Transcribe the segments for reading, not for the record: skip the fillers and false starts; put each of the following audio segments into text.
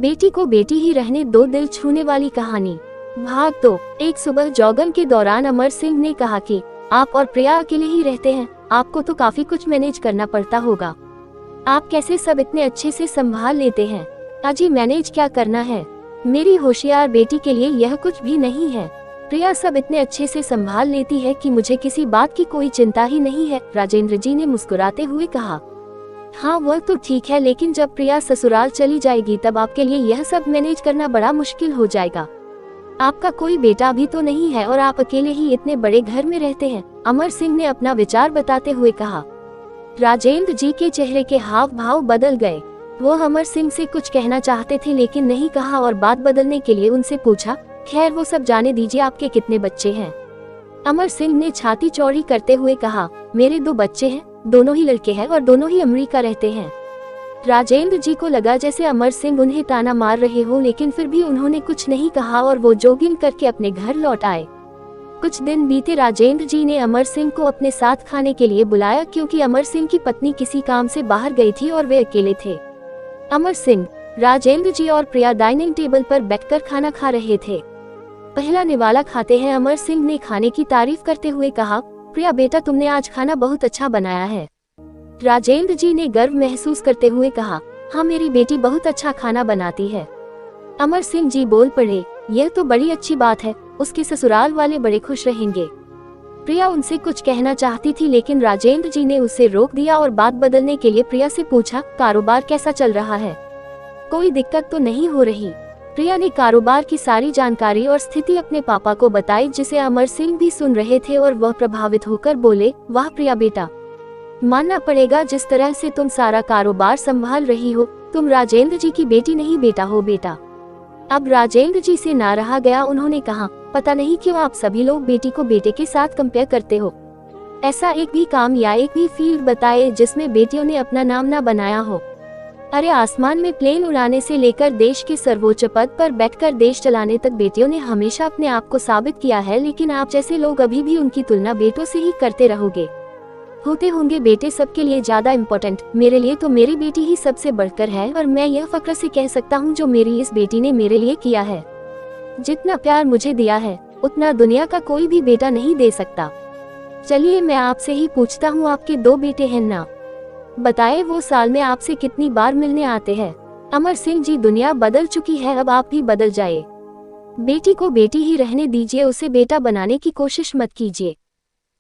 बेटी को बेटी ही रहने दो, दिल छूने वाली कहानी। भाग 2। एक सुबह जॉगिंग के दौरान अमर सिंह ने कहा कि आप और प्रिया अकेले ही रहते हैं, आपको तो काफी कुछ मैनेज करना पड़ता होगा। आप कैसे सब इतने अच्छे से संभाल लेते हैं? अजी मैनेज क्या करना है, मेरी होशियार बेटी के लिए यह कुछ भी नहीं है। प्रिया सब इतने अच्छे से संभाल लेती है कि मुझे किसी बात की कोई चिंता ही नहीं है, राजेंद्र जी ने मुस्कुराते हुए कहा। हाँ वह तो ठीक है, लेकिन जब प्रिया ससुराल चली जाएगी तब आपके लिए यह सब मैनेज करना बड़ा मुश्किल हो जाएगा। आपका कोई बेटा भी तो नहीं है और आप अकेले ही इतने बड़े घर में रहते हैं, अमर सिंह ने अपना विचार बताते हुए कहा। राजेंद्र जी के चेहरे के हाव भाव बदल गए। वो अमर सिंह से कुछ कहना चाहते थे लेकिन नहीं कहा और बात बदलने के लिए उनसे पूछा, खैर वो सब जाने दीजिए, आपके कितने बच्चे हैं? अमर सिंह ने छाती चौड़ी करते हुए कहा, मेरे 2 बच्चे हैं, दोनों ही लड़के हैं और दोनों ही अमेरिका रहते हैं। राजेंद्र जी को लगा जैसे अमर सिंह उन्हें ताना मार रहे हो, लेकिन फिर भी उन्होंने कुछ नहीं कहा और वो जॉगिंग करके अपने घर लौट आए। कुछ दिन बीते, राजेंद्र जी ने अमर सिंह को अपने साथ खाने के लिए बुलाया क्योंकि अमर सिंह की पत्नी किसी काम से बाहर गई थी और वे अकेले थे। अमर सिंह, राजेंद्र जी और प्रिया डाइनिंग टेबल पर बैठकर खाना खा रहे थे। पहला निवाला खाते हैं, अमर सिंह ने खाने की तारीफ करते हुए कहा, प्रिया बेटा तुमने आज खाना बहुत अच्छा बनाया है। राजेंद्र जी ने गर्व महसूस करते हुए कहा, हाँ मेरी बेटी बहुत अच्छा खाना बनाती है। अमर सिंह जी बोल पड़े, यह तो बड़ी अच्छी बात है, उसके ससुराल वाले बड़े खुश रहेंगे। प्रिया उनसे कुछ कहना चाहती थी लेकिन राजेंद्र जी ने उसे रोक दिया और बात बदलने के लिए प्रिया से पूछा, कारोबार कैसा चल रहा है, कोई दिक्कत तो नहीं हो रही? प्रिया ने कारोबार की सारी जानकारी और स्थिति अपने पापा को बताई, जिसे अमर सिंह भी सुन रहे थे और वह प्रभावित होकर बोले, वाह प्रिया बेटा, मानना पड़ेगा जिस तरह से तुम सारा कारोबार संभाल रही हो, तुम राजेंद्र जी की बेटी नहीं बेटा हो बेटा। अब राजेंद्र जी से ना रहा गया, उन्होंने कहा, पता नहीं क्यों आप सभी लोग बेटी को बेटे के साथ कंपेयर करते हो। ऐसा एक भी काम या एक भी फील्ड बताए जिसमें बेटियों ने अपना नाम ना बनाया हो। अरे आसमान में प्लेन उड़ाने से लेकर देश के सर्वोच्च पद पर बैठकर देश चलाने तक बेटियों ने हमेशा अपने आप को साबित किया है, लेकिन आप जैसे लोग अभी भी उनकी तुलना बेटों से ही करते रहोगे। होते होंगे बेटे सबके लिए ज्यादा इम्पोर्टेंट, मेरे लिए तो मेरी बेटी ही सबसे बढ़कर है और मैं यह फक्र से कह सकता हूँ जो मेरी इस बेटी ने मेरे लिए किया है। जितना प्यार मुझे दिया है उतना दुनिया का कोई भी बेटा नहीं दे सकता। चलिए मैं आपसे ही पूछता हूँ, आपके 2 बेटे हैं ना? बताए वो साल में आपसे कितनी बार मिलने आते हैं? अमर सिंह जी, दुनिया बदल चुकी है, अब आप भी बदल जाए। बेटी को बेटी ही रहने दीजिए, उसे बेटा बनाने की कोशिश मत कीजिए।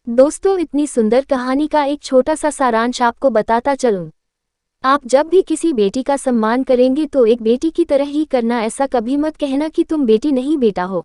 दोस्तों, इतनी सुंदर कहानी का एक छोटा सा सारांश आपको बताता चलूं। आप जब भी किसी बेटी का सम्मान करेंगे तो एक बेटी की तरह ही करना, ऐसा कभी मत कहना कि तुम बेटी नहीं बेटा हो।